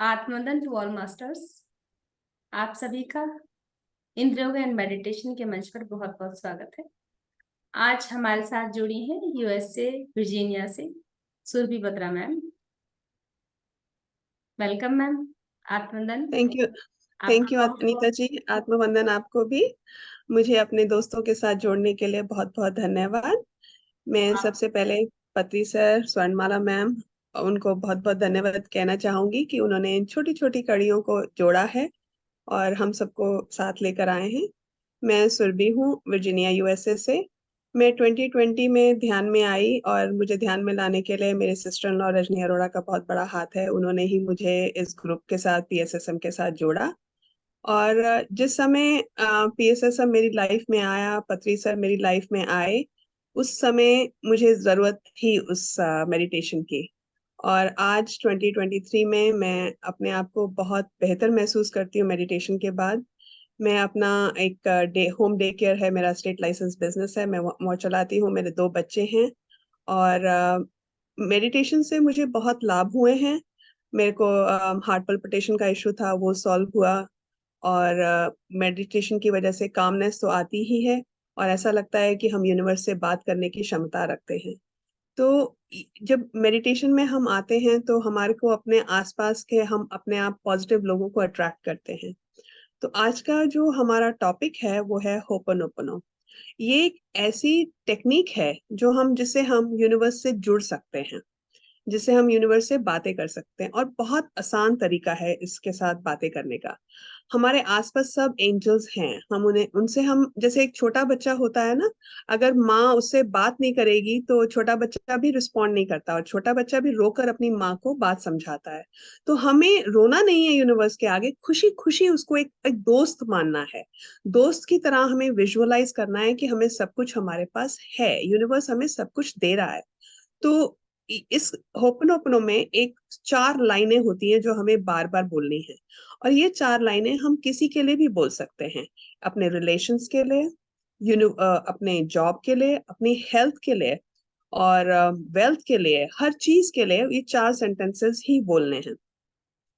आत्मदन to all masters. आप सभी का इंद्र योग एंड मेडिटेशन के मंच पर बहुत बहुत स्वागत है। आज हमारे साथ जुड़ी हैं यूएसए वर्जीनिया से Surabhi Batra ma'am. Welcome ma'am. आत्मदन थैंक यू। थैंक यू आपका अनीता जी। आत्मवंदन आपको भी। मुझे अपने दोस्तों के साथ जोड़ने के लिए बहुत बहुत धन्यवाद। मैं सबसे पहले पत्री सर, स्वर्णमाला मैम, उनको बहुत बहुत धन्यवाद कहना चाहूंगी कि उन्होंने इन छोटी छोटी कड़ियों को जोड़ा है और हम सबको साथ लेकर आए हैं। मैं सुरभि हूँ, वर्जीनिया यूएसए से। मैं 2020 में ध्यान में आई और मुझे ध्यान में लाने के लिए मेरे sister in law Rajni Arora का बहुत बड़ा हाथ है। उन्होंने ही मुझे इस ग्रुप के साथ, पीएसएसएम के साथ जोड़ा। और जिस समय पीएसएसएम मेरी लाइफ में आया, पत्री सर मेरी लाइफ में आए, उस समय मुझे जरूरत थी उस मेडिटेशन की। और आज 2023 में मैं अपने आप को बहुत बेहतर महसूस करती हूँ मेडिटेशन के बाद। मैं अपना एक होम डे केयर है, मेरा स्टेट लाइसेंस बिजनेस है, मैं वो चलाती हूँ। मेरे दो बच्चे हैं और मेडिटेशन से मुझे बहुत लाभ हुए हैं। मेरे को हार्ट पल्पिटेशन का इशू था, वो सॉल्व हुआ। और मेडिटेशन की वजह से कामनेस तो आती ही है और ऐसा लगता है कि हम यूनिवर्स से बात करने की क्षमता रखते हैं। तो जब मेडिटेशन में हम आते हैं तो हमारे को अपने आसपास के, हम अपने आप पॉजिटिव लोगों को अट्रैक्ट करते हैं। तो आज का जो हमारा टॉपिक है वो है होपनोपनो। ये एक ऐसी टेक्निक है जो हम, जिससे हम यूनिवर्स से जुड़ सकते हैं, जिससे हम यूनिवर्स से बातें कर सकते हैं। और बहुत आसान तरीका है इसके साथ बातें करने का। हमारे आसपास सब एंजल्स हैं, हम उन्हें, उनसे हम, जैसे एक छोटा बच्चा होता है ना, अगर माँ उससे बात नहीं करेगी तो छोटा बच्चा भी रिस्पॉन्ड नहीं करता और छोटा बच्चा भी रोकर अपनी माँ को बात समझाता है। तो हमें रोना नहीं है यूनिवर्स के आगे, खुशी खुशी उसको एक दोस्त मानना है। दोस्त की तरह हमें विजुअलाइज करना है कि हमें सब कुछ हमारे पास है, यूनिवर्स हमें सब कुछ दे रहा है। तो इस होपनोपनो में एक चार लाइनें होती हैं जो हमें बार बार बोलनी है। और ये चार लाइनें हम किसी के लिए भी बोल सकते हैं, अपने रिलेशंस के लिए, अपने जॉब के लिए, अपनी हेल्थ के लिए और वेल्थ के लिए, हर चीज के लिए ये चार सेंटेंसेस ही बोलने हैं।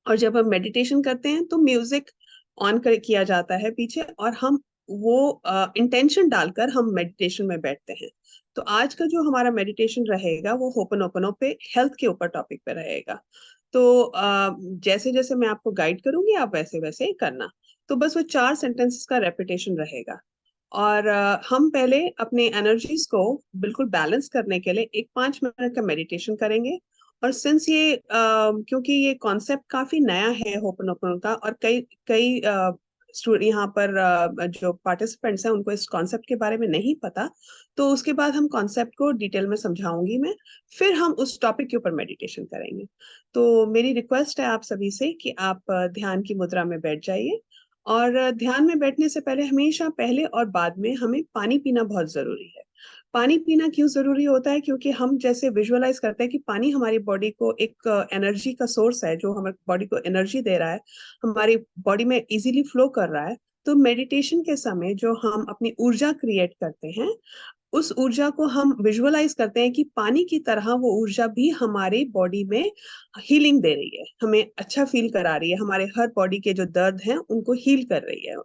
और जब हम मेडिटेशन करते हैं तो म्यूजिक ऑन कर किया जाता है पीछे, और हम वो इंटेंशन डालकर हम मेडिटेशन में बैठते हैं। तो आज का जो हमारा मेडिटेशन रहेगा वो होपनोपनो पे, हेल्थ के ऊपर टॉपिक पे रहेगा। तो जैसे जैसे मैं आपको गाइड करूंगी आप वैसे वैसे ही करना। तो बस वो चार सेंटेंसेस का रेपिटेशन रहेगा। और हम पहले अपने एनर्जीज को बिल्कुल बैलेंस करने के लिए एक 5 मिनट का मेडिटेशन करेंगे। और सिंस ये क्योंकि ये कॉन्सेप्ट काफी नया है होपनोपनो का, और कई कई यहाँ पर जो पार्टिसिपेंट्स हैं उनको इस कॉन्सेप्ट के बारे में नहीं पता, तो उसके बाद हम कॉन्सेप्ट को डिटेल में समझाऊंगी मैं। फिर हम उस टॉपिक के ऊपर मेडिटेशन करेंगे। तो मेरी रिक्वेस्ट है आप सभी से कि आप ध्यान की मुद्रा में बैठ जाइए। और ध्यान में बैठने से पहले, हमेशा पहले और बाद में, हमें पानी पीना बहुत जरूरी है। पानी पीना क्यों जरूरी होता है? क्योंकि हम जैसे विजुअलाइज करते हैं कि पानी हमारी बॉडी को एक एनर्जी का सोर्स है, जो हमारी बॉडी को एनर्जी दे रहा है, हमारी बॉडी में इजीली फ्लो कर रहा है। तो मेडिटेशन के समय जो हम अपनी ऊर्जा क्रिएट करते हैं, उस ऊर्जा को हम विजुअलाइज करते हैं कि पानी की तरह वो ऊर्जा भी हमारी बॉडी में हीलिंग दे रही है, हमें अच्छा फील करा रही है, हमारे हर बॉडी के जो दर्द हैं उनको हील कर रही है।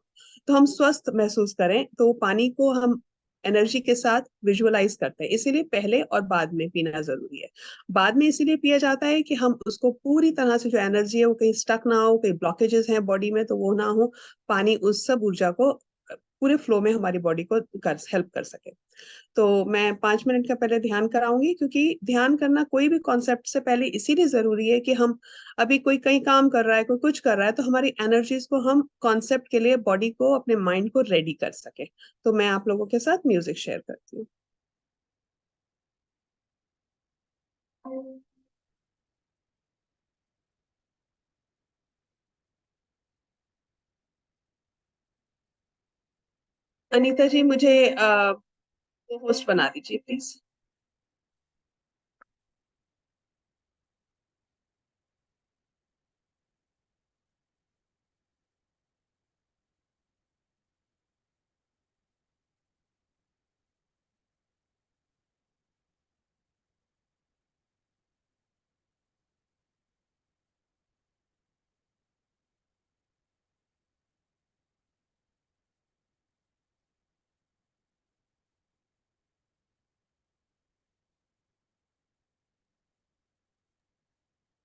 तो हम स्वस्थ महसूस करें तो पानी को हम एनर्जी के साथ विजुअलाइज करते हैं, इसीलिए पहले और बाद में पीना जरूरी है। बाद में इसीलिए पिया जाता है कि हम उसको पूरी तरह से, जो एनर्जी है वो कहीं स्टक ना हो, कहीं ब्लॉकेजेस हैं बॉडी में तो वो ना हो, पानी उस सब ऊर्जा को पूरे फ्लो में हमारी बॉडी को हेल्प कर सके। तो मैं 5 मिनट का पहले ध्यान कराऊंगी, क्योंकि ध्यान करना कोई भी कॉन्सेप्ट से पहले इसीलिए जरूरी है कि हम, अभी कोई कहीं काम कर रहा है, कोई कुछ कर रहा है, तो हमारी एनर्जीज को हम कॉन्सेप्ट के लिए, बॉडी को, अपने माइंड को रेडी कर सके। तो मैं आप लोगों के साथ म्यूजिक शेयर करती हूँ। अनीता जी, मुझे होस्ट बना दीजिए प्लीज।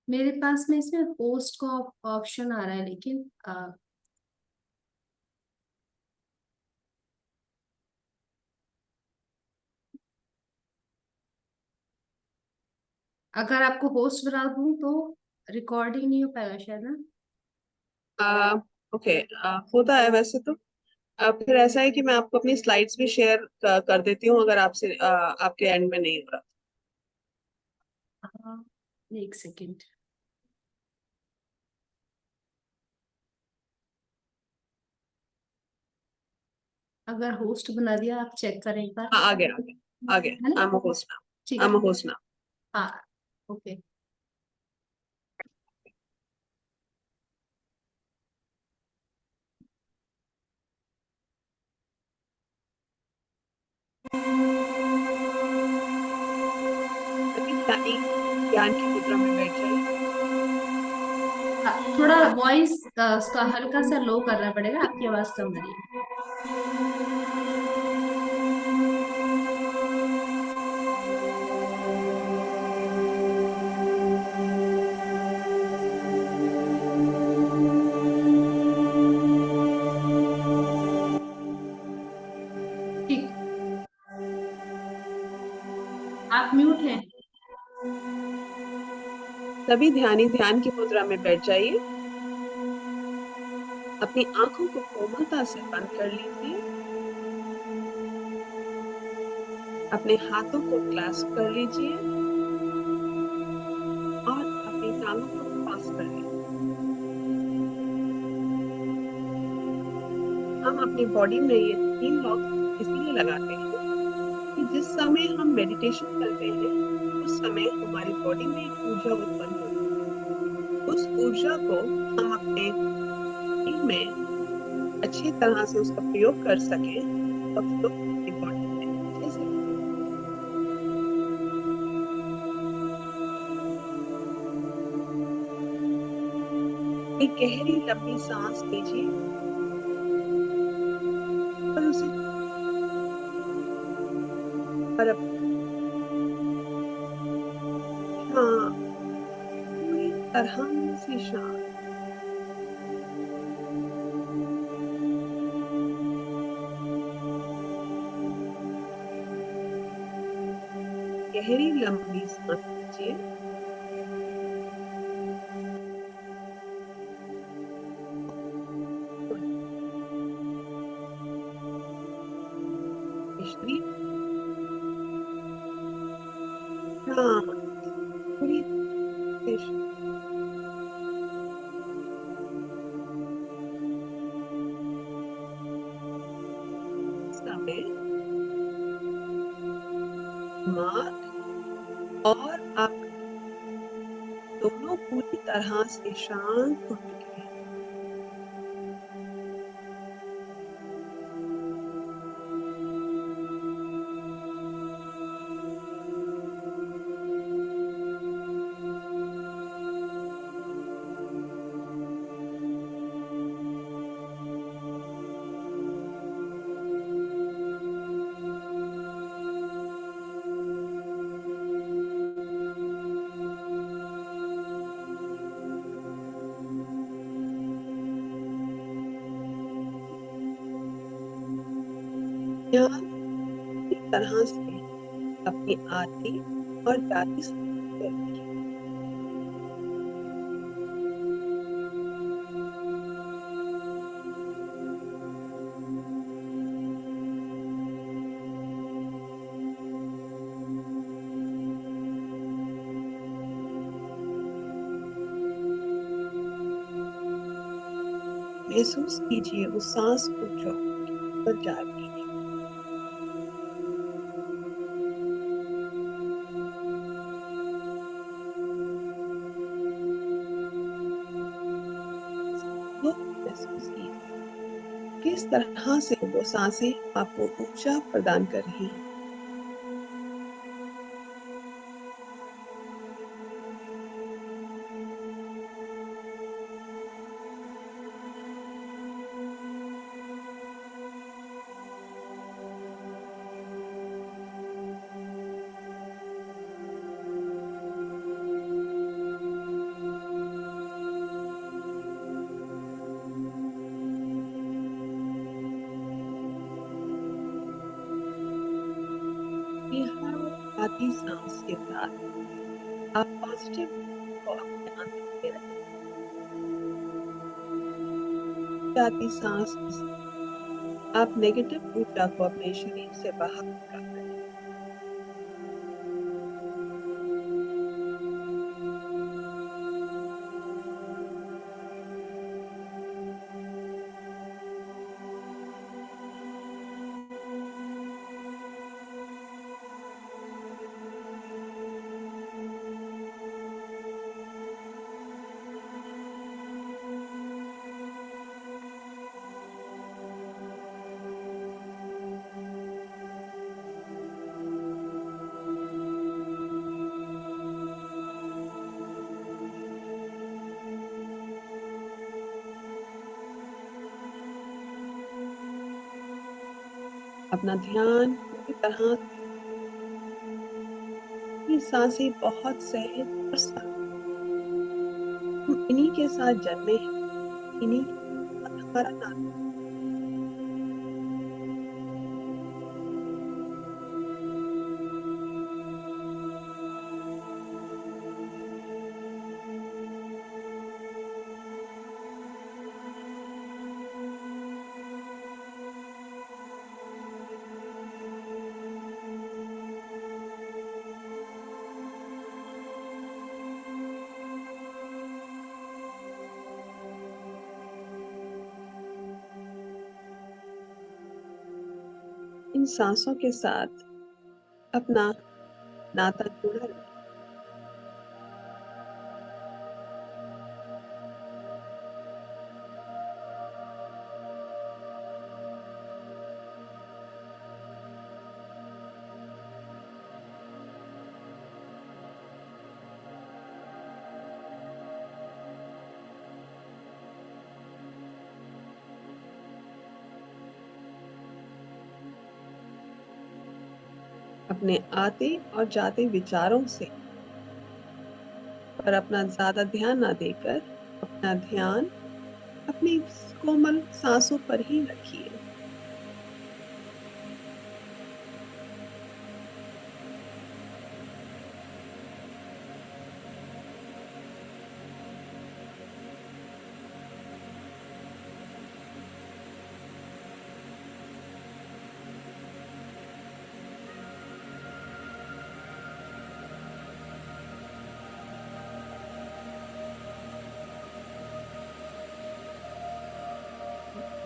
मेरे पास में इसमें होस्ट का ऑप्शन आ रहा है, लेकिन अगर आपको होस्ट बना दूं तो रिकॉर्डिंग नहीं हो पाएगा शायद ना। ओके, होता है वैसे तो। फिर ऐसा है कि मैं आपको अपनी स्लाइड्स भी शेयर कर देती हूँ, अगर आपसे आपके एंड में नहीं हो रहा। हाँ, एक सेकेंड। अगर होस्ट बना दिया, आप चेक करें एक बार। हाँ, आ गया आ गया आ है गया। ना? आई एम अ होस्ट ठीक नाउ, आई है। Am a host now. हाँ। ओके। सभी ज्ञानी ज्ञान की मुद्रा में बैठ जाइए। थोड़ा वॉइस उसका हल्का सा लो करना पड़ेगा, आपकी आवाज कम आ रही है। ठीक। आप म्यूट हैं। सभी ध्यानी ध्यान की मुद्रा में बैठ जाइए। अपनी आंखों को कोमलता से बंद कर लीजिए। अपने हाथों को क्लैस्प कर लीजिए और अपनी टांगों को क्रॉस कर लीजिए। हम अपनी बॉडी में ये 3 लॉक्स इसीलिए लगाते हैं कि जिस समय हम मेडिटेशन करते हैं, उस समय हमारी बॉडी में एक ऊर्जा उत्पन्न होती है। उस ऊर्जा को हम अपने दिन में अच्छी तरह से उसका प्रयोग कर सकें और फ्लो अपनी बॉडी में अच्छे से। एक गहरी लंबी सांस लीजिए और उसे और हाँ, पूरी तरह से शांत। गहरी लंबी सांस लीजिए और शरीर शांत, पूरी तरह से समय दिमाग और आप दोनों पूरी तरह से शांत हो चुके हैं। यहाँ पूरी तरह से अपनी आधी और दादी सांस को रखिए। महसूस कीजिए उस सांस को जो ऊपर जा रही है। वो महसूस कीजिए किस तरह से वो सांसें आपको ऊर्जा प्रदान कर रही हैं। आती सांस के साथ आप पॉजिटिव को अपने अंदर ले रहे हैं। जाती सांस के साथ आप नेगेटिव ऊर्जा को अपने शरीर से बाहर निकाल रहे हैं। अपना ध्यान पूरी तरह की सांसें बहुत सहज और शांत। हम इन्हीं के साथ जन्मे हैं, इन्हीं के साथ हमारा नाता। इन सांसों के साथ अपना नाता जुड़ा रहे। अपने आते और जाते विचारों से पर अपना ज्यादा ध्यान ना देकर अपना ध्यान अपनी कोमल सांसों पर ही रखिए।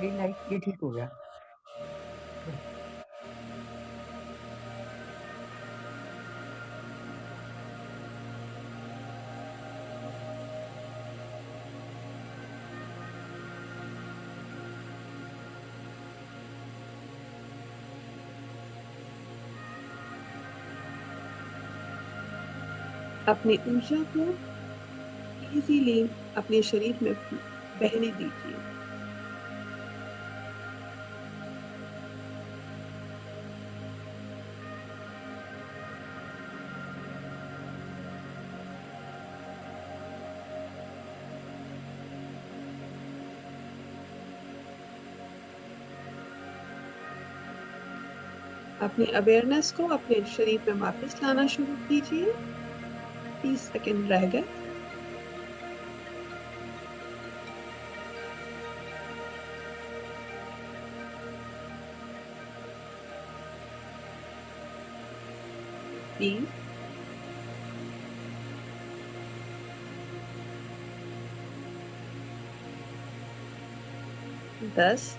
ग्रीन लाइट ये ठीक हो गया। अपनी ऊर्जा को इजीली अपने शरीर में बहने दीजिए। अपनी अवेयरनेस को अपने शरीर में वापस लाना शुरू कीजिए। 30 सेकंड रह गए। तीन, 10,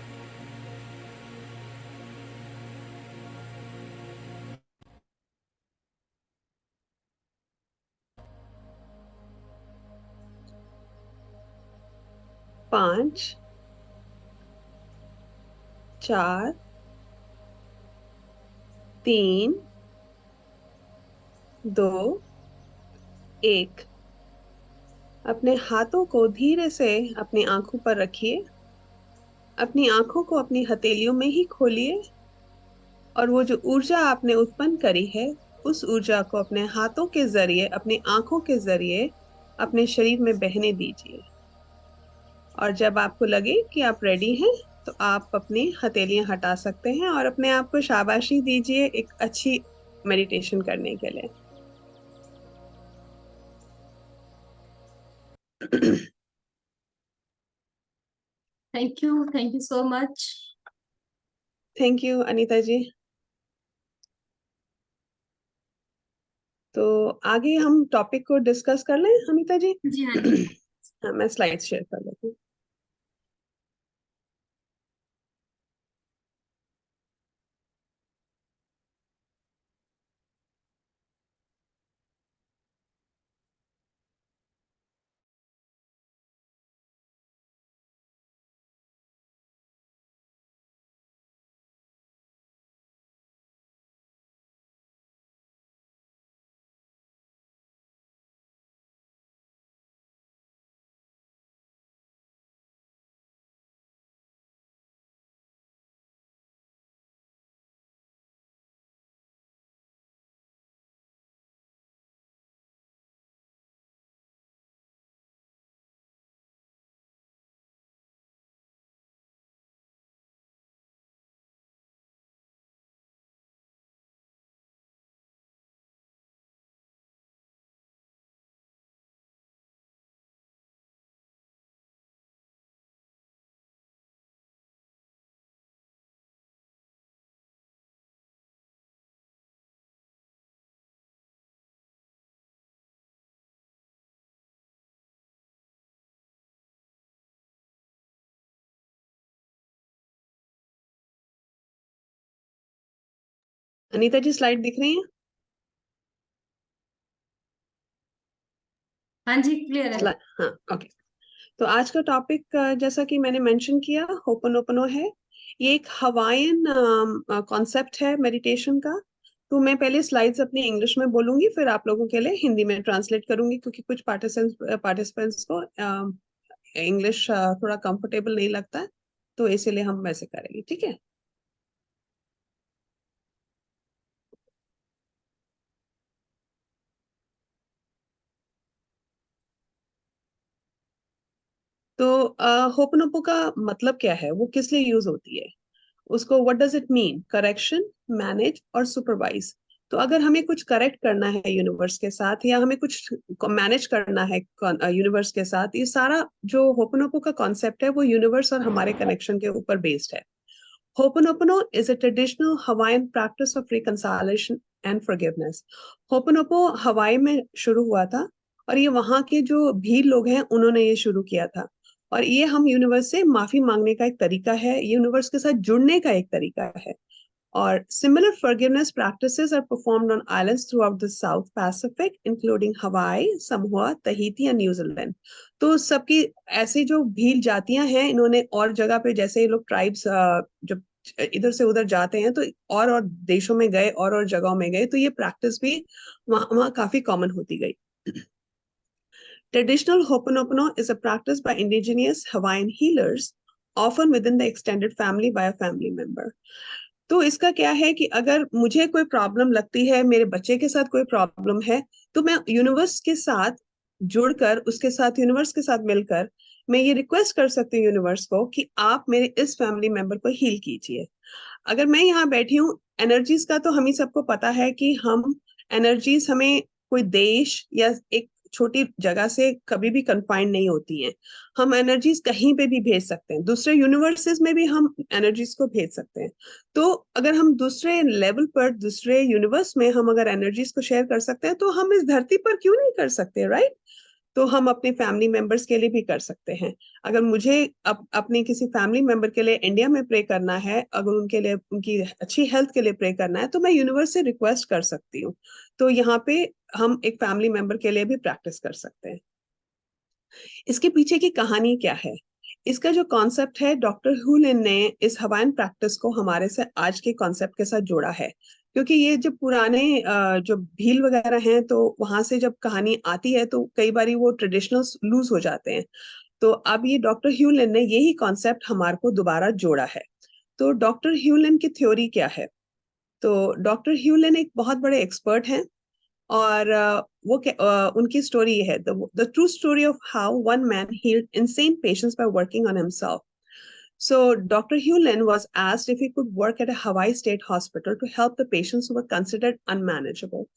5, 4, 3, 2, 1। अपने हाथों को धीरे से अपनी आंखों पर रखिए। अपनी आंखों को अपनी हथेलियों में ही खोलिए और वो जो ऊर्जा आपने उत्पन्न करी है उस ऊर्जा को अपने हाथों के जरिए, अपनी आंखों के जरिए अपने शरीर में बहने दीजिए। और जब आपको लगे कि आप रेडी हैं तो आप अपनी हथेलियां हटा सकते हैं और अपने आप को शाबाशी दीजिए। एक अच्छी मेडिटेशन करने के लिए। Thank you so much. Thank you Anita ji. तो आगे हम टॉपिक को डिस्कस कर लें अनीता जी। जी हाँ जी। हाँ, मैं स्लाइड शेयर कर लेती हूँ। अनीता जी स्लाइड दिख रही है? हाँ जी, क्लियर है। हाँ, ओके। तो आज का टॉपिक जैसा कि मैंने मेंशन किया, होपनोपनो है। ये एक हवाईन कॉन्सेप्ट है मेडिटेशन का। तो मैं पहले स्लाइड्स अपनी इंग्लिश में बोलूंगी, फिर आप लोगों के लिए हिंदी में ट्रांसलेट करूंगी, क्योंकि कुछ पार्टिसिपेंट्स को इंग्लिश थोड़ा कंफर्टेबल नहीं लगता है, तो इसीलिए हम वैसे करेंगे, ठीक है। तो होपनोपो का मतलब क्या है, वो किस लिए यूज होती है, उसको what does it mean, correction, manage और सुपरवाइज। तो अगर हमें कुछ करेक्ट करना है यूनिवर्स के साथ, या हमें कुछ मैनेज करना है यूनिवर्स के साथ, ये सारा जो होपनोपो का कॉन्सेप्ट है वो यूनिवर्स और हमारे कनेक्शन के ऊपर बेस्ड है। Ho'oponopono is a traditional Hawaiian practice of reconciliation and forgiveness. Ho'oponopono Hawaii में शुरू हुआ था, और ये वहाँ के जो भील लोग हैं उन्होंने ये शुरू किया था। और ये हम यूनिवर्स से माफी मांगने का एक तरीका है, यूनिवर्स के साथ जुड़ने का एक तरीका है। और similar forgiveness practices are performed on islands throughout the South Pacific, including Hawaii, Samoa, Tahiti and New Zealand. तो सबकी ऐसी जो भील जातियां हैं, इन्होंने और जगह पे, जैसे ये लोग ट्राइब्स जब इधर से उधर जाते हैं तो और देशों में गए और जगहों में गए, तो ये प्रैक्टिस भी वहाँ काफी कॉमन होती गई। Traditional Ho'oponopono is a practice by indigenous Hawaiian healers, often within the extended family by a family member. तो इसका क्या है कि अगर मुझे कोई प्रॉब्लम लगती है, मेरे बच्चे के साथ कोई प्रॉब्लम है, तो मैं यूनिवर्स के साथ जुड़कर, उसके साथ, यूनिवर्स के साथ मिलकर मैं ये रिक्वेस्ट कर सकती हूँ यूनिवर्स को कि आप मेरे इस फैमिली मेंबर को हील कीजिए। अगर मैं यहाँ बैठी हूँ, एनर्जीज का तो हम ही सबको पता है कि हम एनर्जीज हमें कोई देश या एक छोटी जगह से कभी भी कंफाइंड नहीं होती हैं। हम एनर्जीज कहीं पे भी भेज सकते हैं, दूसरे यूनिवर्सेस में भी हम एनर्जीज को भेज सकते हैं। तो अगर हम दूसरे लेवल पर, दूसरे यूनिवर्स में हम अगर एनर्जीज को शेयर कर सकते हैं, तो हम इस धरती पर क्यों नहीं कर सकते, राइट? तो हम अपने फैमिली मेंबर्स के लिए भी कर सकते हैं। अगर मुझे अपने किसी फैमिली मेंबर के लिए इंडिया में प्रे करना है, अगर उनके लिए, उनकी अच्छी हेल्थ के लिए प्रे करना है, तो मैं यूनिवर्स से रिक्वेस्ट कर सकती हूँ। तो यहाँ पे हम एक फैमिली मेंबर के लिए भी प्रैक्टिस कर सकते हैं। इसके पीछे की कहानी क्या है, इसका जो कॉन्सेप्ट है, डॉक्टर हुलिन ने इस हवाईन प्रैक्टिस को हमारे से आज के कॉन्सेप्ट के साथ जोड़ा है। क्योंकि ये जो पुराने जो भील वगैरह हैं, तो वहां से जब कहानी आती है तो कई बार वो ट्रेडिशनल लूज हो जाते हैं। तो अब ये डॉक्टर ह्यूलिन ने यही कॉन्सेप्ट हमारे को दोबारा जोड़ा है। तो डॉक्टर ह्यूलिन की थ्योरी क्या है, तो डॉक्टर ह्यूलिन एक बहुत बड़े एक्सपर्ट हैं। और उनकी स्टोरी ये है, the true story of how one man healed insane patients by working on himself. So Dr. Hewlin was asked if he could work at a Hawaii State Hospital to help the patients who were considered unmanageable.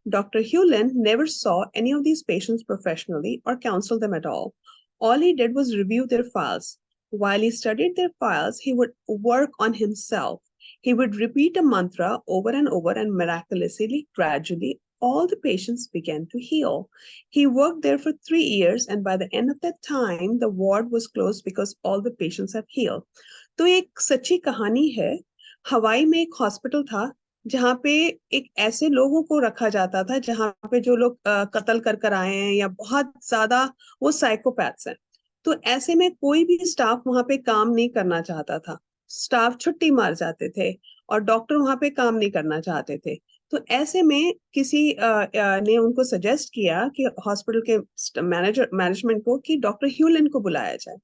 Dr. Hewlin never saw any of these patients professionally or counseled them at all. All he did was review their files. While he studied their files, he would work on himself. He would repeat a mantra over and over, and miraculously, gradually, all the patients began to heal. He worked there for 3 years, and by the end of that time, the ward was closed because all the patients have healed. तो एक सच्ची कहानी है। हवाई में एक hospital था जहाँ पे एक ऐसे लोगों को रखा जाता था जहाँ पे जो लोग कत्ल कर आए हैं या बहुत ज्यादा वो साइकोपैथ्स हैं। तो ऐसे में कोई भी स्टाफ वहां पे काम नहीं करना चाहता था। स्टाफ छुट्टी मार जाते थे और डॉक्टर वहां पे काम नहीं करना चाहते थे। तो ऐसे में किसी ने उनको सजेस्ट किया कि हॉस्पिटल के मैनेजमेंट को कि डॉक्टर ह्यूलिन को बुलाया जाए।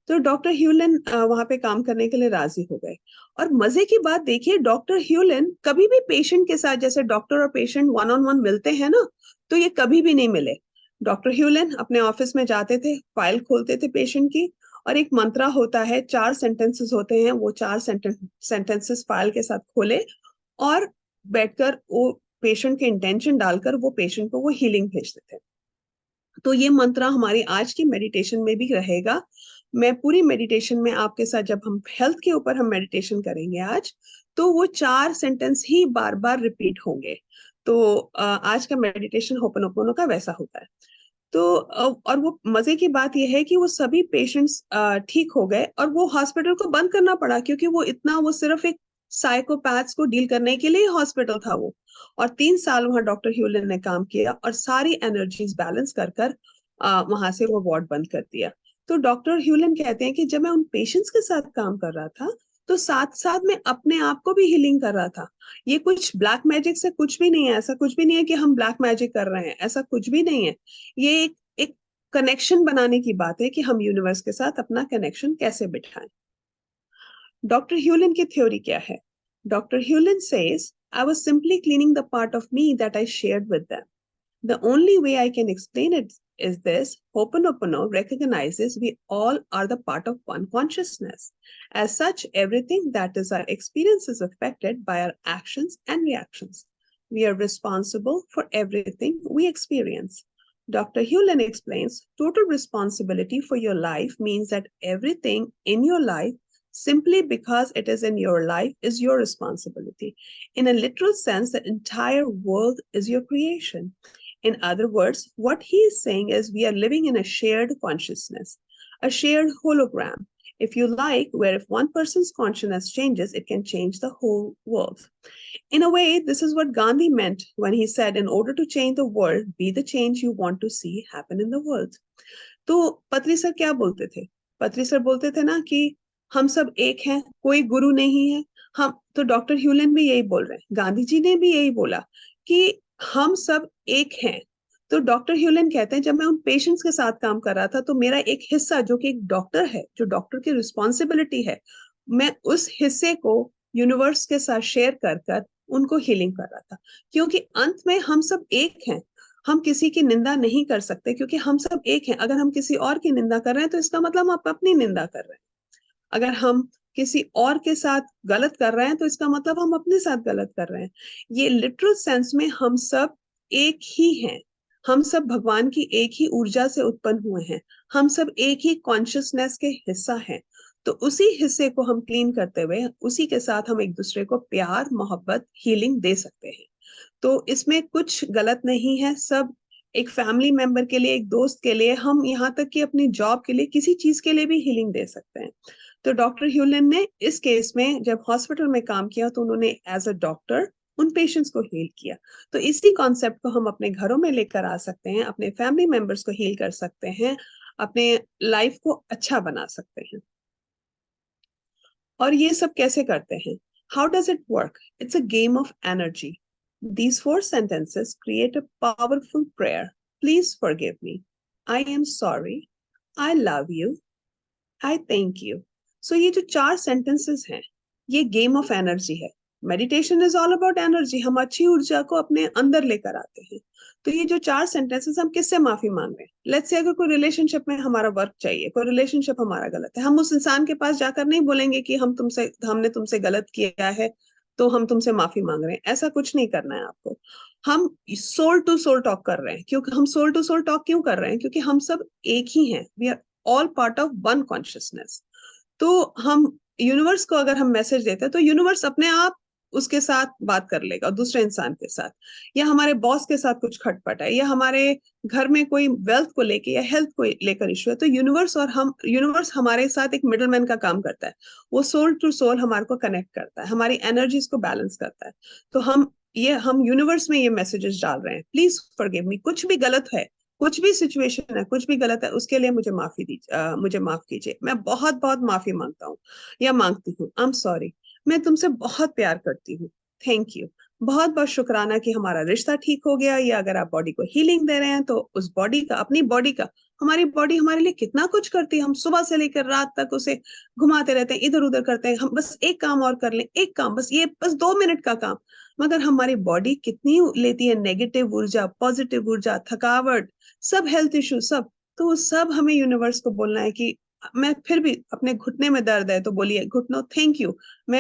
तो डॉक्टर ह्यूलिन वहां पे काम करने के लिए राजी हो गए। और मजे की बात देखिए, डॉक्टर ह्यूलिन कभी भी पेशेंट के साथ, जैसे डॉक्टर और पेशेंट वन ऑन वन मिलते हैं ना, तो ये कभी भी नहीं मिले। डॉक्टर ह्यूलिन अपने ऑफिस में जाते थे, फाइल खोलते थे पेशेंट की, और एक मंत्रा होता है, 4 सेंटेंसेस होते हैं, वो 4 सेंटेंसेस फाइल के साथ खोले और बैठकर वो पेशेंट के इंटेंशन डालकर वो पेशेंट को वो हीलिंग भेजते थे। तो ये मंत्र हमारी आज की मेडिटेशन में भी रहेगा। मैं पूरी मेडिटेशन में आपके साथ, जब हम हेल्थ के ऊपर हम मेडिटेशन करेंगे आज, तो वो 4 सेंटेंस ही बार बार रिपीट होंगे। तो आज का मेडिटेशन होपनोपोनो का वैसा होता है। तो और वो मजे की बात यह है कि वो सभी पेशेंट्स ठीक हो गए और वो हॉस्पिटल को बंद करना पड़ा, क्योंकि वो सिर्फ एक साइकोपैथ्स को डील करने के लिए हॉस्पिटल था वो। और 3 साल वहां डॉक्टर ह्यूलिन ने काम किया और सारी एनर्जीज बैलेंस कर कर वहां से वो वार्ड बंद कर दिया। तो डॉक्टर ह्यूलिन कहते हैं कि जब मैं उन पेशेंट्स के साथ काम कर रहा था, तो साथ साथ में अपने आप को भी हीलिंग कर रहा था। ये कुछ ब्लैक मैजिक से कुछ भी नहीं है, ऐसा कुछ भी नहीं है कि हम ब्लैक मैजिक कर रहे हैं, ऐसा कुछ भी नहीं है। ये एक कनेक्शन बनाने की बात है कि हम यूनिवर्स के साथ अपना कनेक्शन कैसे बिठाएं। डॉक्टर ह्यूलिन की थ्योरी क्या है? Doctor Hulin says, I was simply cleaning the part of me that I shared with them. The only way I can explain it is this: Ho'oponopono recognizes we all are the part of one consciousness. As such, everything that is our experience is affected by our actions and reactions. We are responsible for everything we experience. Dr. Hewlin explains total responsibility for your life means that everything in your life, simply because it is in your life, is your responsibility. In a literal sense, the entire world is your creation. In other words, what he is saying is we are living in a shared consciousness, a shared hologram, if you like, where if one person's consciousness changes, it can change the whole world. In a way, this is what Gandhi meant when he said, in order to change the world, be the change you want to see happen in the world. तो पत्री sir क्या बोलते थे? पत्री sir बोलते थे ना कि हम सब एक हैं, कोई गुरु नहीं है। हम तो डॉक्टर ह्यूलिन भी यही बोल रहे हैं, गांधी जी ने भी यही बोला कि हम सब एक हैं। तो डॉक्टर ह्यूलिन कहते हैं, जब मैं उन पेशेंट्स के साथ काम कर रहा था, तो मेरा एक हिस्सा जो कि एक डॉक्टर है, जो डॉक्टर की रिस्पॉन्सिबिलिटी है, मैं उस हिस्से को यूनिवर्स के साथ शेयर कर कर उनको हीलिंग कर रहा था। क्योंकि अंत में हम सब एक हैं, हम किसी की निंदा नहीं कर सकते, क्योंकि हम सब एक हैं। अगर हम किसी और की निंदा कर रहे हैं तो इसका मतलब हम अपनी निंदा कर रहे हैं। अगर हम किसी और के साथ गलत कर रहे हैं तो इसका मतलब हम अपने साथ गलत कर रहे हैं। ये लिटरल सेंस में हम सब एक ही हैं। हम सब भगवान की एक ही ऊर्जा से उत्पन्न हुए हैं। हम सब एक ही कॉन्शियसनेस के हिस्सा हैं। तो उसी हिस्से को हम क्लीन करते हुए, उसी के साथ हम एक दूसरे को प्यार, मोहब्बत, हीलिंग दे सकते हैं। तो इसमें कुछ गलत नहीं है। सब एक फैमिली मेंबर के लिए, एक दोस्त के लिए, हम यहाँ तक कि अपनी जॉब के लिए, किसी चीज के लिए भी हीलिंग दे सकते हैं। तो डॉक्टर ह्यूलिन ने इस केस में जब हॉस्पिटल में काम किया, तो उन्होंने एज अ डॉक्टर उन पेशेंट्स को हील किया। तो इसी कॉन्सेप्ट को हम अपने घरों में लेकर आ सकते हैं, अपने फैमिली मेंबर्स को हील कर सकते हैं, अपने लाइफ को अच्छा बना सकते हैं। और ये सब कैसे करते हैं? How does it work? It's a game of energy. These 4 sentences create a powerful prayer. Please forgive me. I am sorry. I love you. I thank you. So ये जो 4 sentences हैं, ये गेम ऑफ एनर्जी है। Meditation is all about energy, हम अच्छी ऊर्जा को अपने अंदर लेकर आते हैं। तो ये जो 4 सेंटेंसेस, हम किससे माफी मांग रहे हैं? लेट्स से अगर कोई रिलेशनशिप में हमारा वर्क चाहिए, कोई रिलेशनशिप हमारा गलत है, हम उस इंसान के पास जाकर नहीं बोलेंगे कि हमने तुमसे गलत किया है तो हम तुमसे माफी मांग रहे हैं। ऐसा कुछ नहीं करना है आपको। हम सोल टू सोल टॉक कर रहे हैं। क्योंकि हम सोल टू सोल टॉक क्यों कर रहे हैं? क्योंकि हम सब एक ही हैं, we are all part of one consciousness. तो हम यूनिवर्स को अगर हम मैसेज देते हैं तो यूनिवर्स अपने आप उसके साथ बात कर लेगा, दूसरे इंसान के साथ, या हमारे बॉस के साथ कुछ खटपट है, या हमारे घर में कोई वेल्थ को लेके या हेल्थ को लेकर इशू है, तो यूनिवर्स हमारे साथ एक मिडलमैन का काम करता है। वो सोल टू सोल हमारे को कनेक्ट करता है, हमारी एनर्जीज को बैलेंस करता है। तो हम यूनिवर्स में ये मैसेजेस डाल रहे हैं, प्लीज फॉरगिव मी, कुछ भी गलत है, कुछ भी सिचुएशन है, कुछ भी गलत है, उसके लिए मुझे माफ कीजिए। मैं बहुत बहुत माफी मांगता हूँ या मांगती हूँ। I am sorry. मैं तुमसे बहुत प्यार करती हूँ। Thank you. बहुत बहुत शुक्राना कि हमारा रिश्ता ठीक हो गया। या अगर आप बॉडी को हीलिंग दे रहे हैं तो उस बॉडी का, अपनी बॉडी का, हमारी बॉडी हमारे लिए कितना कुछ करती है। हम सुबह से लेकर रात तक उसे घुमाते रहते हैं, इधर उधर करते हैं। हम बस एक काम और कर लें, एक काम, बस 2 मिनट का काम, मगर हमारी बॉडी कितनी लेती है नेगेटिव ऊर्जा, पॉजिटिव ऊर्जा, थकावट, सब हेल्थ इश्यू, सब। तो वो सब हमें यूनिवर्स को बोलना है कि मैं फिर भी, अपने घुटने में दर्द है तो बोलिए घुटनों थैंक यू।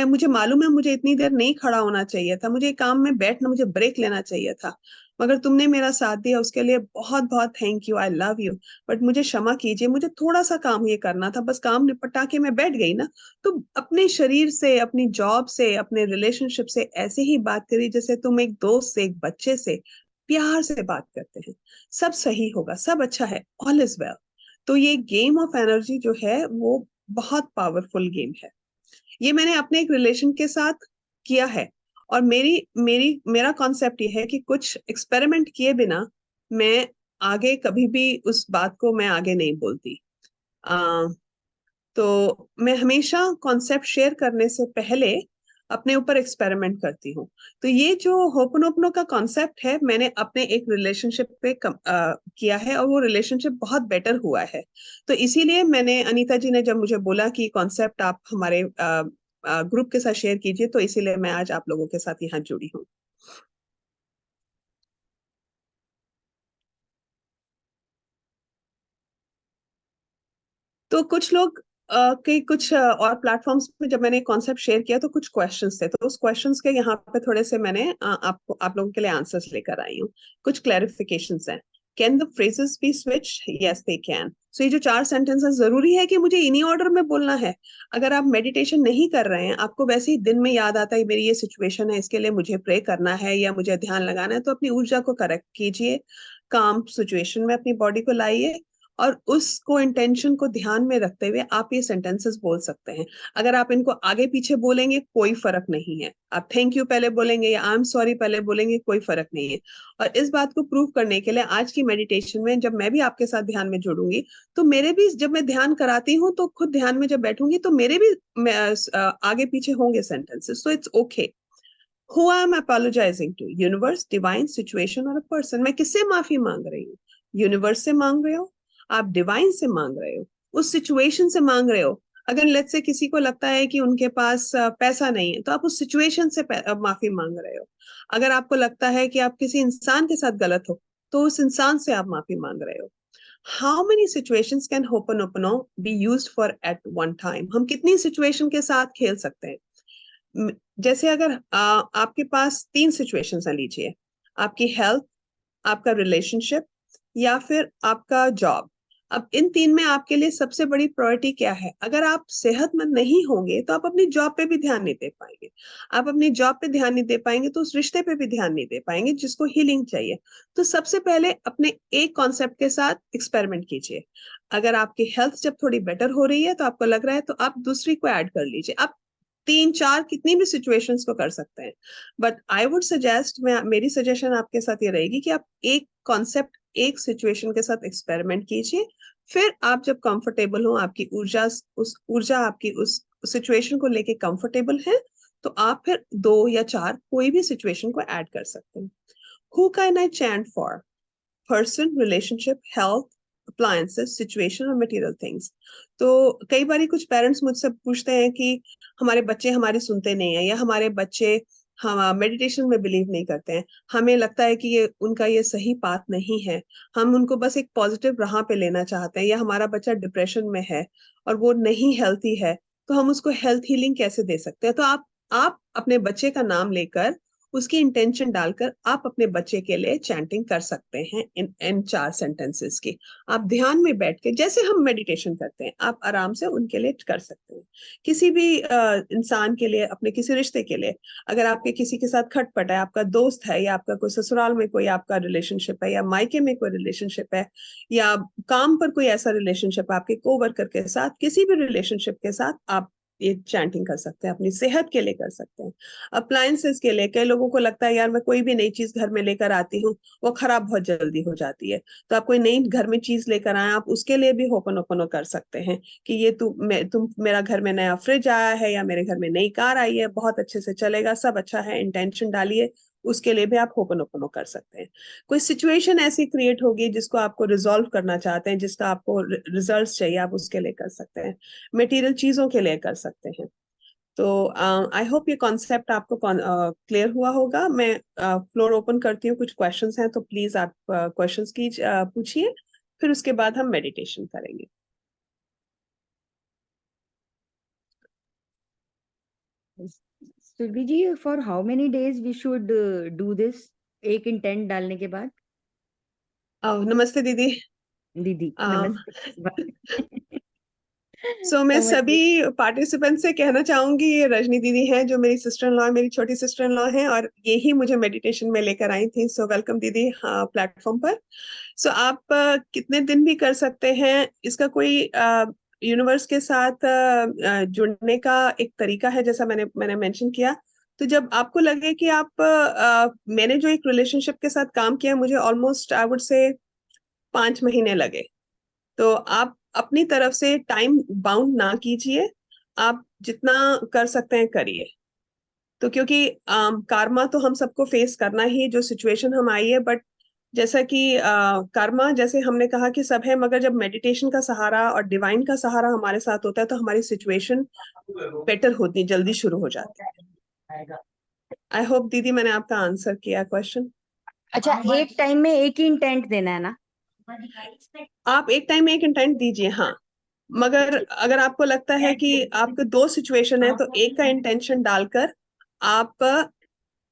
मुझे मालूम है मुझे इतनी देर नहीं खड़ा होना चाहिए था, मुझे काम में बैठना, मुझे ब्रेक लेना चाहिए था, मगर तुमने मेरा साथ दिया, उसके लिए बहुत बहुत thank you, I love you. But मुझे क्षमा कीजिए, मुझे थोड़ा सा काम ये करना था, बस काम निपटा के मैं बैठ गई ना। तो अपने शरीर से, अपनी जॉब से, अपने रिलेशनशिप से ऐसे ही बात करिए जैसे तुम एक दोस्त से, एक बच्चे से प्यार से बात करते हैं। सब सही होगा, सब अच्छा है, ऑल इज वेल। तो ये गेम ऑफ एनर्जी जो है वो बहुत पावरफुल गेम है। ये मैंने अपने एक रिलेशन के साथ किया है। और मेरी मेरी मेरा कॉन्सेप्ट ये है कि कुछ एक्सपेरिमेंट किए बिना मैं आगे कभी भी उस बात को मैं आगे नहीं बोलती। तो मैं हमेशा कॉन्सेप्ट शेयर करने से पहले अपने ऊपर एक्सपेरिमेंट करती हूँ। तो ये जो होपनोपनो का कॉन्सेप्ट है, मैंने अपने एक रिलेशनशिप पे किया है और वो रिलेशनशिप बहुत बेटर हुआ है। तो इसीलिए मैंने, अनीता जी ने जब मुझे बोला कि कॉन्सेप्ट आप हमारे ग्रुप के साथ शेयर कीजिए, तो इसीलिए मैं आज आप लोगों के साथ यहाँ जुड़ी हूँ। तो कुछ लोग के कुछ और प्लेटफॉर्म्स पे जब मैंने कॉन्सेप्ट शेयर किया तो कुछ क्वेश्चंस थे, तो उस क्वेश्चंस के यहाँ पे थोड़े से मैंने आप लोगों के लिए आंसर्स लेकर आई हूँ। कुछ क्लैरिफिकेशंस हैं। Can the phrases be switch? Yes they can. सो ये जो 4 सेंटेंसेस, जरूरी है कि मुझे इन्हीं ऑर्डर में बोलना है? अगर आप मेडिटेशन नहीं कर रहे हैं, आपको वैसे ही दिन में याद आता है मेरी ये सिचुएशन है, इसके लिए मुझे प्रे करना है या मुझे ध्यान लगाना है, तो अपनी ऊर्जा को करेक्ट कीजिए, काम सिचुएशन में अपनी बॉडी को लाइए, और उसको, इंटेंशन को ध्यान में रखते हुए आप ये सेंटेंसेस बोल सकते हैं। अगर आप इनको आगे पीछे बोलेंगे कोई फर्क नहीं है, आप थैंक यू पहले बोलेंगे या आई एम सॉरी पहले बोलेंगे, कोई फर्क नहीं है। और इस बात को प्रूव करने के लिए आज की मेडिटेशन में जब मैं भी आपके साथ ध्यान में जुड़ूंगी, तो मेरे भी, जब मैं ध्यान कराती हूँ तो खुद ध्यान में जब बैठूंगी तो मेरे भी आगे पीछे होंगे sentences. So it's okay. Who I am apologizing to? Universe, divine, situation और a person? मैं किससे माफी मांग रही हूँ? यूनिवर्स से मांग रहे हो, आप डिवाइन से मांग रहे हो, उस सिचुएशन से मांग रहे हो। अगर लेट्स से किसी को लगता है कि उनके पास पैसा नहीं है, तो आप उस सिचुएशन से माफी मांग रहे हो। अगर आपको लगता है कि आप किसी इंसान के साथ गलत हो, तो उस इंसान से आप माफी मांग रहे हो। How many situations can ho'oponopono be used for at one time? हम कितनी सिचुएशन के साथ खेल सकते हैं? जैसे अगर आपके पास 3 सिचुएशंस हैं, लीजिए, आपकी हेल्थ, आपका रिलेशनशिप, या फिर आपका जॉब। अब इन 3 में आपके लिए सबसे बड़ी प्रायोरिटी क्या है? अगर आप सेहतमंद नहीं होंगे तो आप अपनी जॉब पे भी ध्यान नहीं दे पाएंगे। आप अपनी जॉब पे ध्यान नहीं दे पाएंगे तो उस रिश्ते पे भी ध्यान नहीं दे पाएंगे जिसको हीलिंग चाहिए। तो सबसे पहले अपने एक कॉन्सेप्ट के साथ एक्सपेरिमेंट कीजिए। अगर आपकी हेल्थ जब थोड़ी बेटर हो रही है तो आपको लग रहा है, तो आप दूसरी को ऐड कर लीजिए। आप 3 4 कितनी भी सिचुएशंस को कर सकते हैं। बट आई वुड सजेस्ट, मेरी सजेशन आपके साथ ये रहेगी कि आप एक कॉन्सेप्ट, एक सिचुएशन के साथ एक्सपेरिमेंट कीजिए। फिर आप जब कंफर्टेबल हो, आपकी ऊर्जा आपकी उस सिचुएशन को लेके कंफर्टेबल है, तो आप फिर 2 या 4 कोई भी सिचुएशन को ऐड कर सकते हैं। Who can I chant for? Person, relationship, health, appliances, situation और material things. तो कई बार कुछ पेरेंट्स मुझसे पूछते हैं कि हमारे बच्चे हमारी सुनते नहीं है, या हमारे बच्चे हम मेडिटेशन में बिलीव नहीं करते हैं, हमें लगता है कि ये सही पाथ नहीं है, हम उनको बस एक पॉजिटिव राह पे लेना चाहते हैं, या हमारा बच्चा डिप्रेशन में है और वो नहीं हेल्थी है, तो हम उसको हेल्थ हीलिंग कैसे दे सकते हैं? तो आप अपने बच्चे का नाम लेकर, उसकी इंटेंशन डालकर आप अपने बच्चे के लिए चैंटिंग कर सकते हैं इन 4 सेंटेंसेस की। आप ध्यान में बैठ के, जैसे हम मेडिटेशन करते हैं, आप आराम से उनके लिए कर सकते हैं। किसी भी इंसान के लिए, अपने किसी रिश्ते के लिए, अगर आपके किसी के साथ खटपट है, आपका दोस्त है, या आपका कोई ससुराल में कोई आपका रिलेशनशिप है, या मायके में कोई रिलेशनशिप है, या काम पर कोई ऐसा रिलेशनशिप है आपके कोवर्कर के साथ, किसी भी रिलेशनशिप के साथ आप ये चैंटिंग कर सकते हैं। अपनी सेहत के लिए कर सकते हैं। अप्लायंसेस के लिए, कई लोगों को लगता है यार मैं कोई भी नई चीज घर में लेकर आती हूँ, वो खराब बहुत जल्दी हो जाती है, तो आप कोई नई घर में चीज लेकर आए, आप उसके लिए भी होपनोपोनो कर सकते हैं कि ये तुम मेरा घर में नया फ्रिज आया है, या मेरे घर में नई कार आई है, बहुत अच्छे से चलेगा, सब अच्छा है, इंटेंशन डालिए, उसके लिए भी आप होपनोपोनो कर सकते हैं। कोई सिचुएशन ऐसी क्रिएट होगी जिसको आपको रिजॉल्व करना चाहते हैं, जिसका आपको रिजल्ट चाहिए, आप उसके लिए कर सकते हैं। मटेरियल चीजों के लिए कर सकते हैं। तो आई होप ये कॉन्सेप्ट आपको क्लियर हुआ होगा। मैं फ्लोर ओपन करती हूँ, कुछ क्वेश्चंस हैं तो प्लीज आप क्वेश्चंस की पूछिए, फिर उसके बाद हम मेडिटेशन करेंगे। Surabhi ji, for how many days we should do this, एक इंटेंट डालने के बाद? नमस्ते दीदी। दीदी um, नमस्ते। मैं समझ सभी गई। पार्टिसिपेंट से कहना चाहूंगी, ये रजनी दीदी हैं जो मेरी सिस्टर इन लॉ है, मेरी छोटी सिस्टर इन लॉ हैं, और ये ही मुझे मेडिटेशन में लेकर आई थी। सो वेलकम दीदी प्लेटफॉर्म पर। सो आप कितने दिन भी कर सकते हैं, इसका कोई यूनिवर्स के साथ जुड़ने का एक तरीका है, जैसा मैंने मेंशन किया। तो जब आपको लगे कि मैंने जो एक रिलेशनशिप के साथ काम किया, मुझे ऑलमोस्ट आई वुड से 5 महीने लगे, तो आप अपनी तरफ से टाइम बाउंड ना कीजिए, आप जितना कर सकते हैं करिए। तो क्योंकि कार्मा तो हम सबको फेस करना ही, जो सिचुएशन हम आई है, बट जैसा कि कर्मा, जैसे हमने कहा कि सब है, मगर जब मेडिटेशन का सहारा और डिवाइन का सहारा हमारे साथ होता है, तो हमारी सिचुएशन बेटर होती, जल्दी शुरू हो जाती है। आई होप दीदी मैंने आपका आंसर किया क्वेश्चन। अच्छा, एक टाइम में एक ही इंटेंट देना है ना? आप एक टाइम में एक इंटेंट दीजिए, हाँ। मगर अगर आपको लगता है कि आपके 2 सिचुएशन है, तो एक का इंटेंशन डालकर आप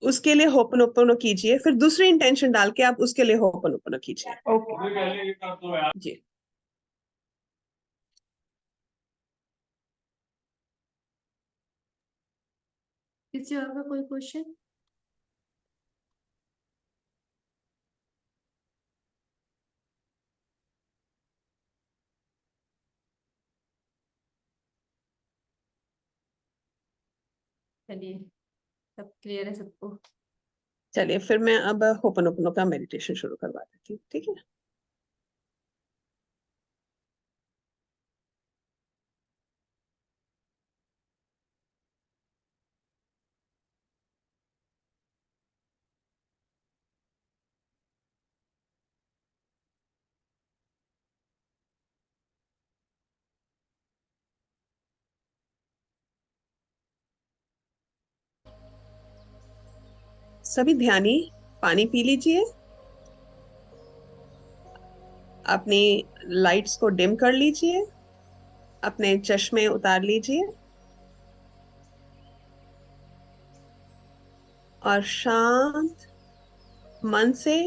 उसके लिए होपनोपोनो कीजिए, फिर दूसरी इंटेंशन डाल के आप उसके लिए होपनोपोनो कीजिए। ओके। जी। किसी और का कोई क्वेश्चन? चलिए, सब क्लियर है सबको? चलिए फिर मैं अब होपनोपोनो का मेडिटेशन शुरू करवा देती हूँ, ठीक है। सभी ध्यानी पानी पी लीजिए, अपनी लाइट्स को डिम कर लीजिए, अपने चश्मे उतार लीजिए, और शांत मन से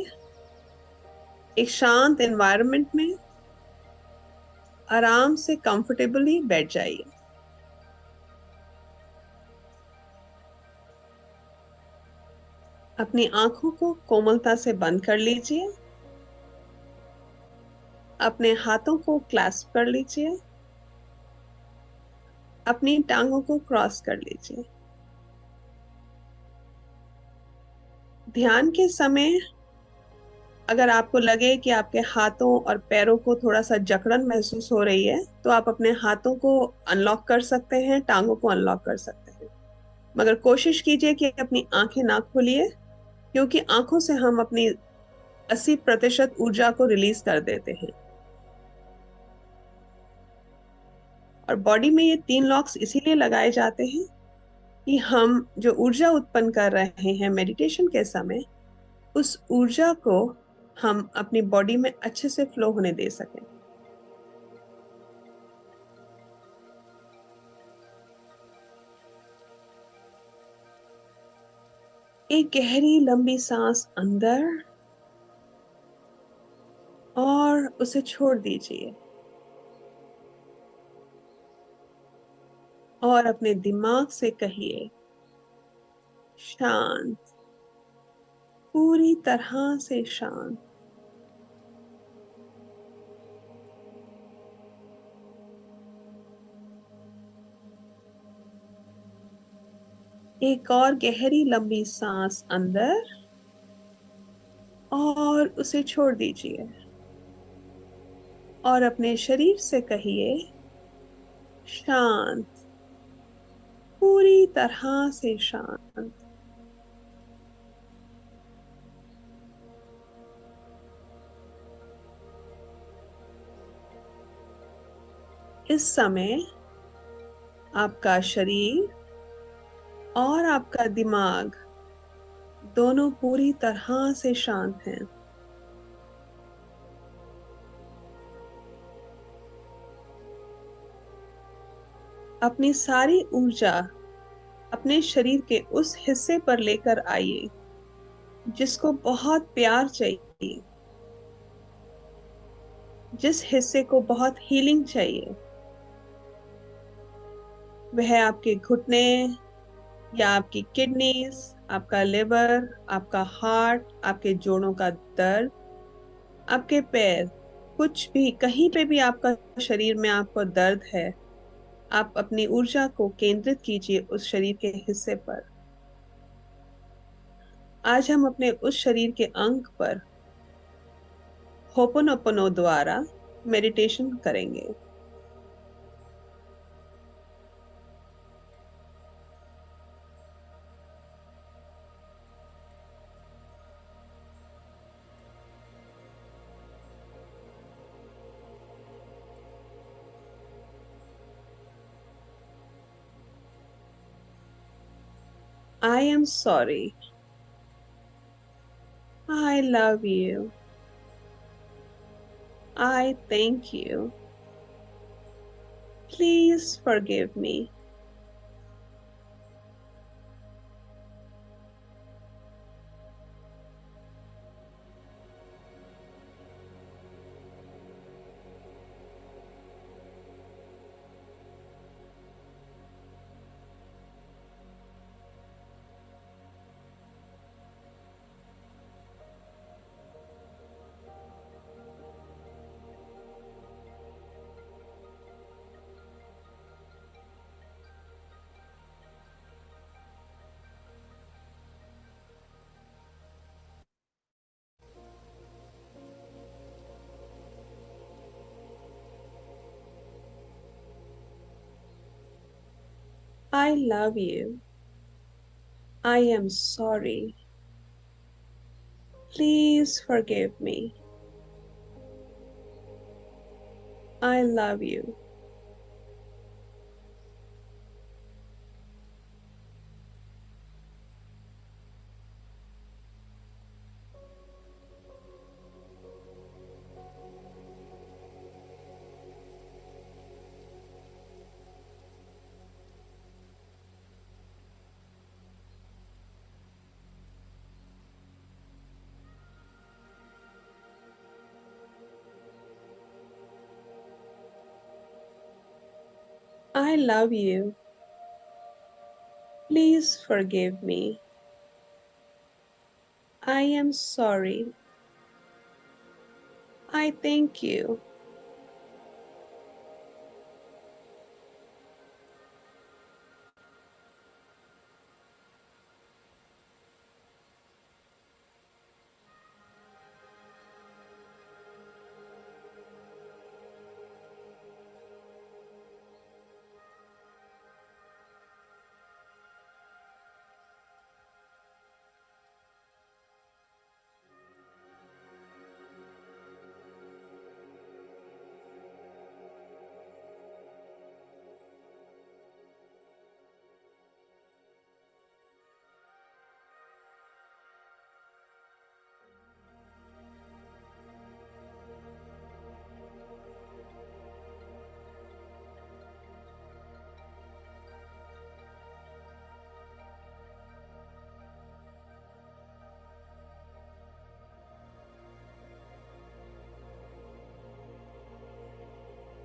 एक शांत एनवायरनमेंट में आराम से कंफर्टेबली बैठ जाइए। अपनी आंखों को कोमलता से बंद कर लीजिए, अपने हाथों को क्लैस्प कर लीजिए, अपनी टांगों को क्रॉस कर लीजिए। ध्यान के समय अगर आपको लगे कि आपके हाथों और पैरों को थोड़ा सा जकड़न महसूस हो रही है, तो आप अपने हाथों को अनलॉक कर सकते हैं, टांगों को अनलॉक कर सकते हैं। मगर कोशिश कीजिए कि अपनी आंखें ना खोलिए, क्योंकि आंखों से हम अपनी 80% ऊर्जा को रिलीज कर देते हैं। और बॉडी में ये 3 लॉक्स इसीलिए लगाए जाते हैं कि हम जो ऊर्जा उत्पन्न कर रहे हैं मेडिटेशन के समय, उस ऊर्जा को हम अपनी बॉडी में अच्छे से फ्लो होने दे सकें। एक गहरी लंबी सांस अंदर और उसे छोड़ दीजिए और अपने दिमाग से कहिए शांत, पूरी तरह से शांत। एक और गहरी लंबी सांस अंदर और उसे छोड़ दीजिए और अपने शरीर से कहिए शांत, पूरी तरह से शांत। इस समय आपका शरीर और आपका दिमाग दोनों पूरी तरह से शांत हैं। अपनी सारी ऊर्जा अपने शरीर के उस हिस्से पर लेकर आइए जिसको बहुत प्यार चाहिए, जिस हिस्से को बहुत हीलिंग चाहिए। वह आपके घुटने या आपकी किडनीज, आपका लिवर, आपका हार्ट, आपके जोड़ों का दर्द, आपके पैर, कुछ भी, कहीं पे भी आपका शरीर में आपको दर्द है, आप अपनी ऊर्जा को केंद्रित कीजिए उस शरीर के हिस्से पर। आज हम अपने उस शरीर के अंग पर होपोनोपोनो द्वारा मेडिटेशन करेंगे। I am sorry. I love you. I thank you. Please forgive me. I love you. I am sorry. Please forgive me. I love you. I love you. Please forgive me. I am sorry. I thank you.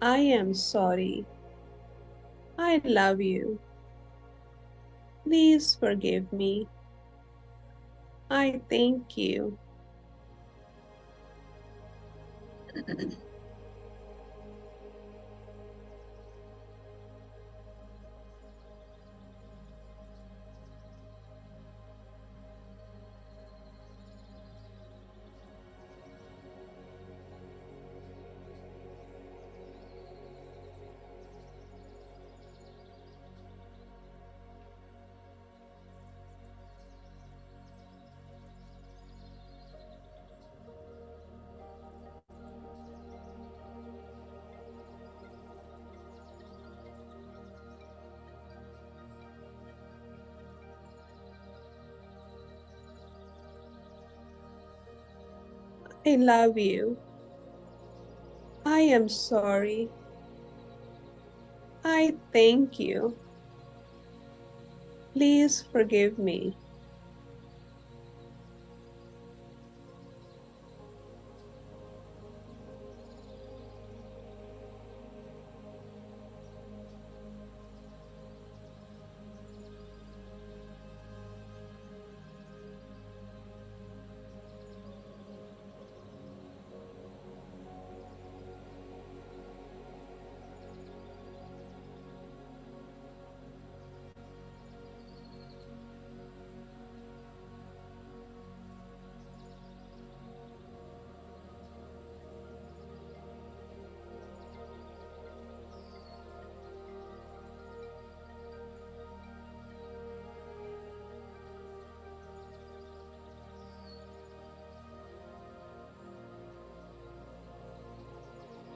I am sorry. I love you. Please forgive me. I thank you. I love you. I am sorry. I thank you. Please forgive me.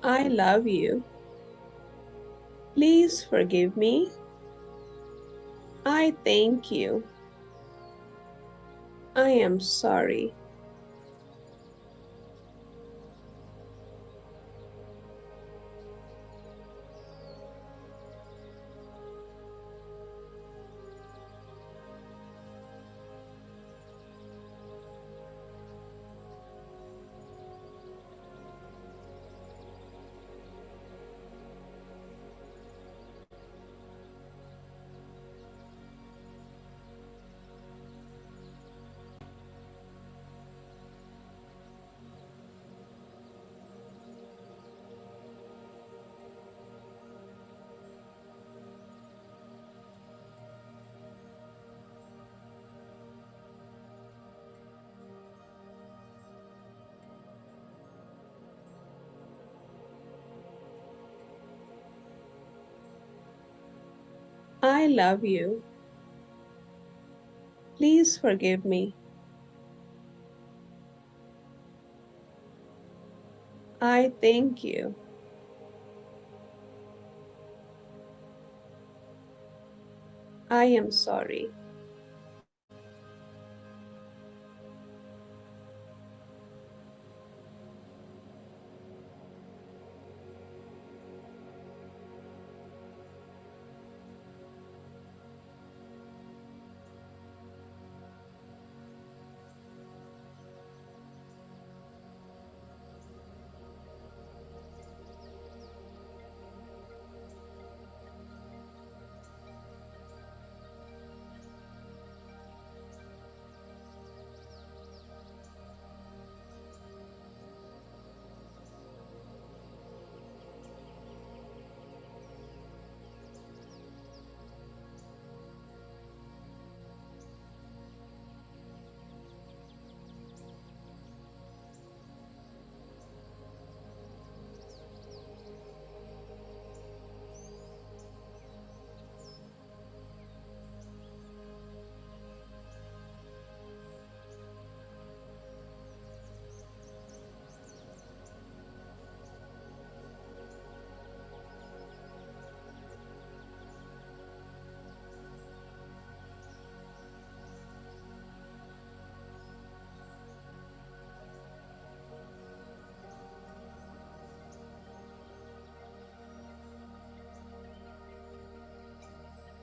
I love you. Please forgive me. I thank you. I am sorry. I love you. Please forgive me. I thank you. I am sorry.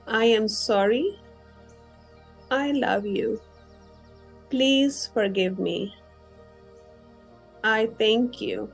I am sorry. I love you. Please forgive me. I thank you.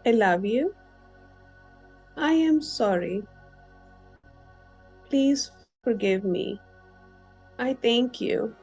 I love you. I am sorry. Please forgive me. I thank you.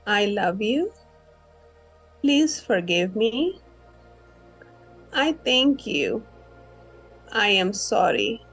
I love you. Please forgive me. I thank you. I am sorry.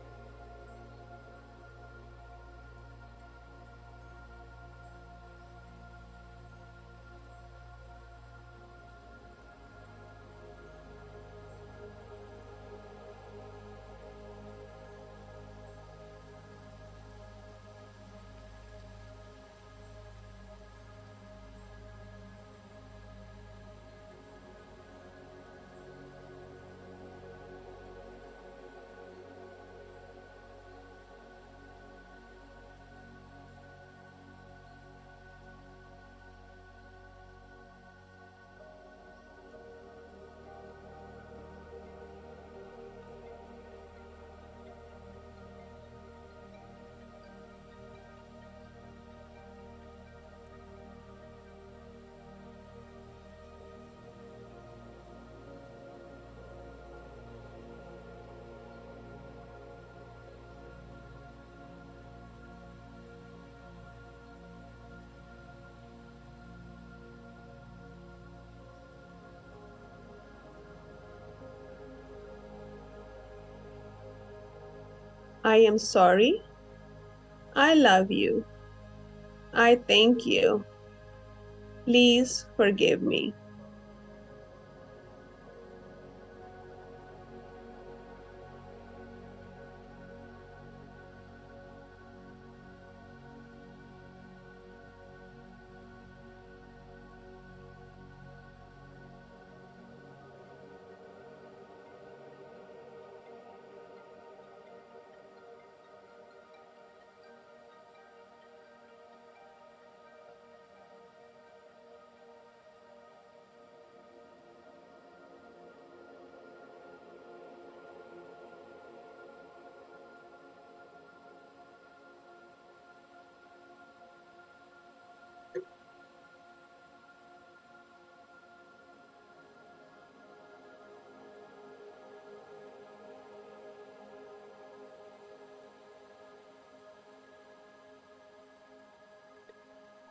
I am sorry. I love you. I thank you. Please forgive me.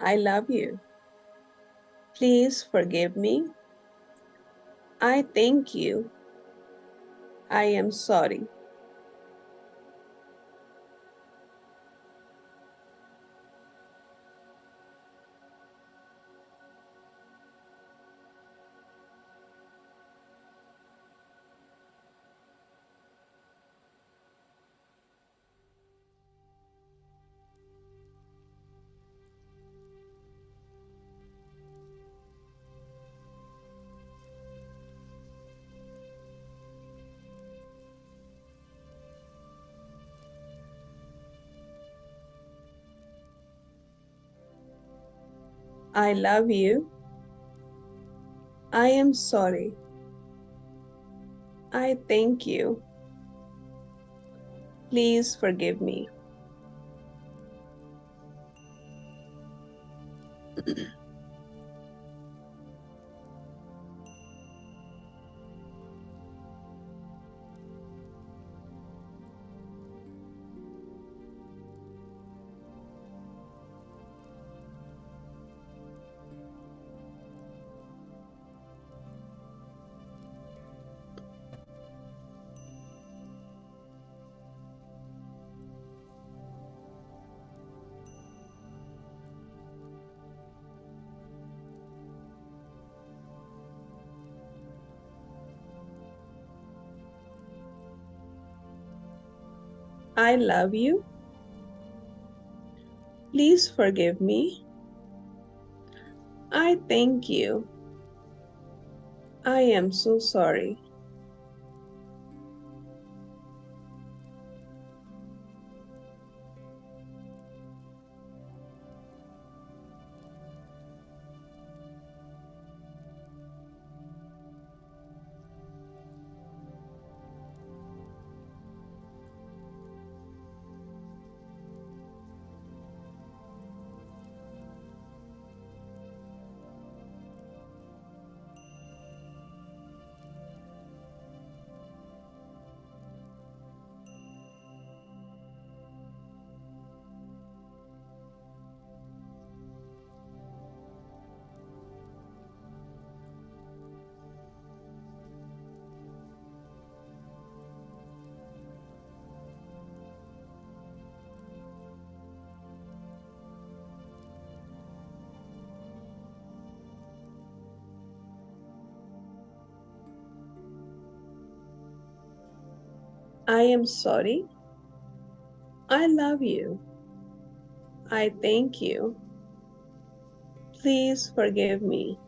I love you. Please forgive me. I thank you. I am sorry. I love you. I am sorry. I thank you. Please forgive me. I love you. Please forgive me. I thank you. I am so sorry. I am sorry. I love you. I thank you. Please forgive me.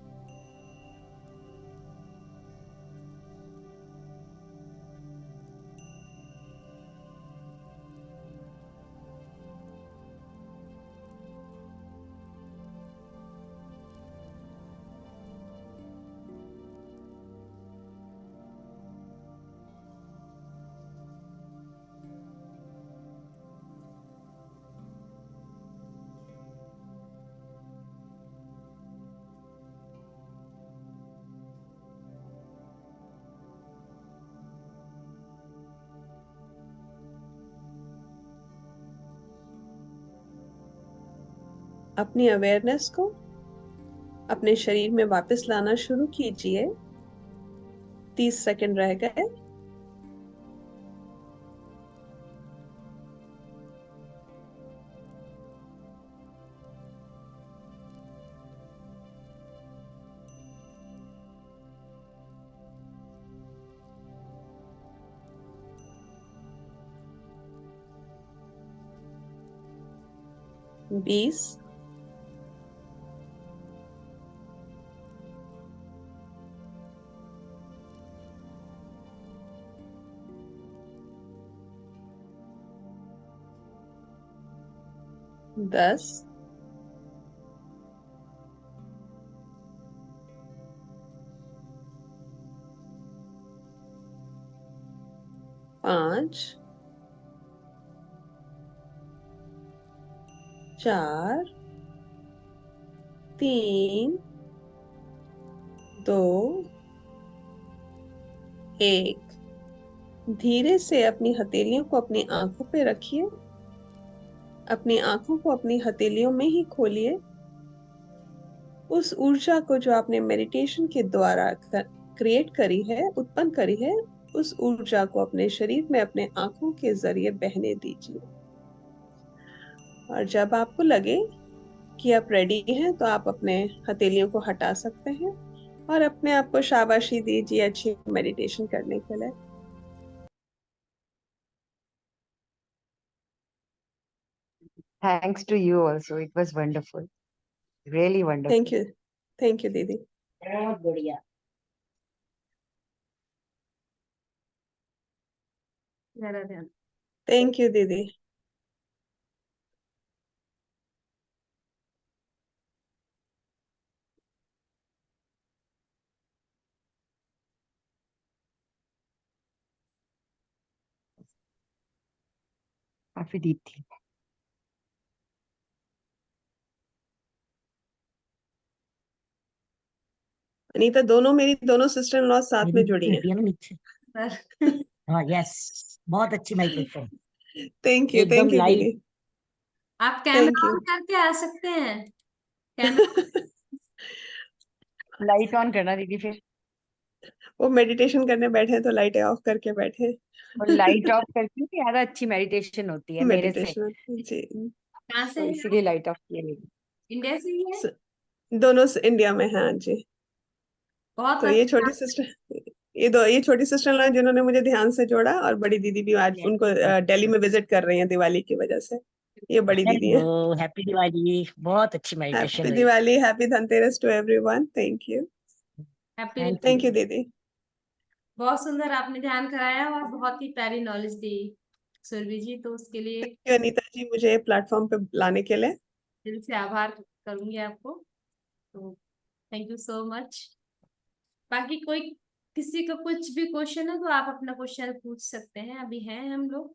अपनी awareness को अपने शरीर में वापस लाना शुरू कीजिए। 30 second रह गए। बीस। 10। 5 4 3 2 1। धीरे से अपनी हथेलियों को अपनी आंखों पे रखिए। अपनी आंखों को अपनी हथेलियों में ही खोलिए। उस ऊर्जा को जो आपने मेडिटेशन के द्वारा क्रिएट करी है, उत्पन्न करी है, उस ऊर्जा को अपने शरीर में अपने आंखों के जरिए बहने दीजिए। और जब आपको लगे कि आप रेडी हैं तो आप अपने हथेलियों को हटा सकते हैं और अपने आप को शाबाशी दीजिए अच्छी मेडिटेशन करने के लिए। Thanks to you also. It was wonderful. Really wonderful. Thank you दीदी। बहुत बढ़िया। मेरा ध्यान। थैंक यू दीदी। काफी डीप थी। अनीता, मेरी दोनों सिस्टर इन लॉ साथ में जुड़ी हैं। ना नीचे। हाँ, यस, बहुत अच्छी मेडिटेशन। थैंक यू एकदम दीदी। लाइट। आप थैंक कैमरा यू। ऑन करके आ सकते हैं। कैमरा लाइट ऑन करना दीदी फिर। वो मेडिटेशन करने बैठे तो लाइटें ऑफ करके बैठे। और लाइट ऑफ करके ज्यादा अच्छी मेडिटेशन होती है मेरे से, मेडिटेशन जी। कहाँ से तो है? इसीलिए लाइट ऑफ किया नहीं। इंडिया से ही है। दोनों इंडिया में हैं जी। बहुत तो ये अच्छा। छोटी सिस्टर ये छोटी सिस्टर जिन्होंने मुझे ध्यान से जोड़ा, और बड़ी दीदी भी आज उनको दिल्ली में विजिट कर रही हैं दिवाली की वजह से। ये बड़ी दीदी है। हैप्पी दिवाली, बहुत अच्छी मेडिटेशन हैप्पी रही। Diwali, happy Dhanteras to everyone. Thank you. Happy thank you दीदी। बहुत सुंदर आपने ध्यान कराया और बहुत ही प्यारी नॉलेज दी सुरभि जी, तो उसके लिए Thank you, अनीता जी, मुझे प्लेटफॉर्म पे लाने के लिए। दिल से आभार करूंगी आपको, तो थैंक यू सो मच। बाकी कोई किसी का कुछ भी क्वेश्चन है तो आप अपना क्वेश्चन पूछ सकते हैं, अभी हैं हम लोग।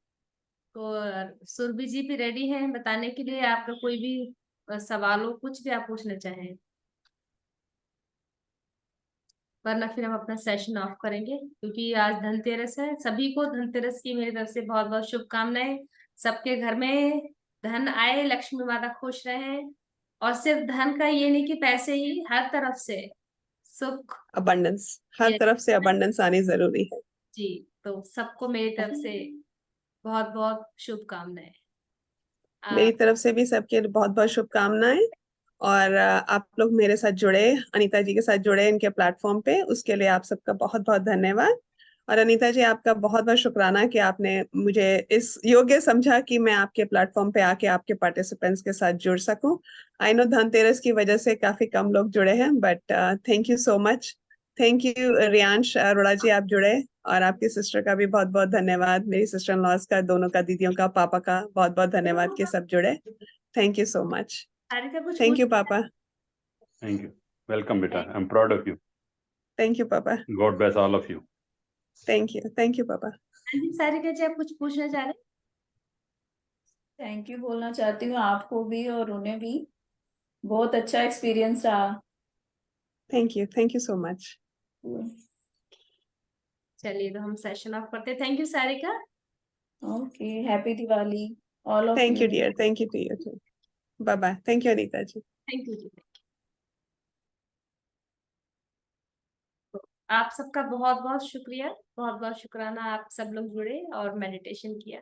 तो सुरभि जी भी रेडी हैं बताने के लिए, आपका कोई भी सवाल हो, कुछ भी आप पूछना चाहें, वरना फिर हम अपना सेशन ऑफ करेंगे, क्योंकि आज धनतेरस है। सभी को धनतेरस की मेरी तरफ से बहुत बहुत शुभकामनाएं। सबके घर में धन आए, लक्ष्मी माता खुश रहे, और सिर्फ धन का ये नहीं कि पैसे ही, हर तरफ से सुख। अबंडेंस, हर ये तरफ से अबंडेंस आनी जरूरी है जी, तो सबको मेरी तरफ से बहुत बहुत शुभकामनाएं। मेरी तरफ से भी सबके बहुत बहुत शुभकामनाएं। और आप लोग मेरे साथ जुड़े, अनीता जी के साथ जुड़े इनके प्लेटफॉर्म पे, उसके लिए आप सबका बहुत बहुत धन्यवाद। और अनीता जी, आपका बहुत बहुत शुक्राना कि आपने मुझे इस योग्य समझा कि मैं आपके प्लेटफॉर्म पे आके आपके पार्टिसिपेंट्स के साथ जुड़ सकूं। आई नो धनतेरस की वजह से काफी कम लोग जुड़े हैं, but thank you so much. Thank you Riyansh Arora ji, आप जुड़े। और आपकी सिस्टर का भी बहुत बहुत धन्यवाद, मेरी सिस्टर इन लॉज का, दोनों का, दीदियों का, पापा का बहुत बहुत धन्यवाद कि सब जुड़े। Thank you so much. Sarika कुछ थैंक यू पूछ पापा। Thank you. Welcome, beta. I'm proud of you. Thank you पापा। God bless all of you. Thank you पापा। हाँ जी, सारिका जी आप कुछ पूछना चाह रहे हैं? थैंक यू बोलना चाहती हूँ आपको भी और उन्हें भी, बहुत अच्छा एक्सपीरियंस रहा। Thank you so much. चलिए, तो हम सेशन ऑफ करते हैं। Thank you Sarika. Okay, happy Diwali all of thank you you. Dear, thank you to you too. Bye bye. Thank you Anita ji. Thank you ji. आप सबका बहुत बहुत शुक्रिया, बहुत बहुत शुक्राना, आप सब लोग जुड़े और मेडिटेशन किया।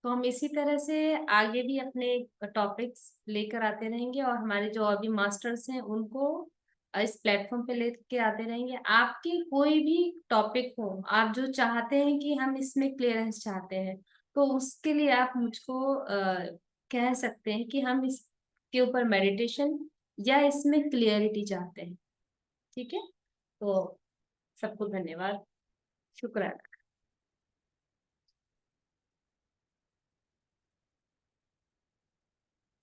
तो हम इसी तरह से आगे भी अपने टॉपिक्स लेकर आते रहेंगे, और हमारे जो अभी मास्टर्स हैं उनको इस प्लेटफॉर्म पे लेके आते रहेंगे। आपके कोई भी टॉपिक हो, आप जो चाहते हैं कि हम इसमें क्लियरेंस चाहते हैं, तो उसके लिए आप मुझको कह सकते हैं कि हम इसके ऊपर मेडिटेशन या इसमें क्लियरिटी चाहते हैं। ठीक है, तो सबको धन्यवाद, शुक्राना।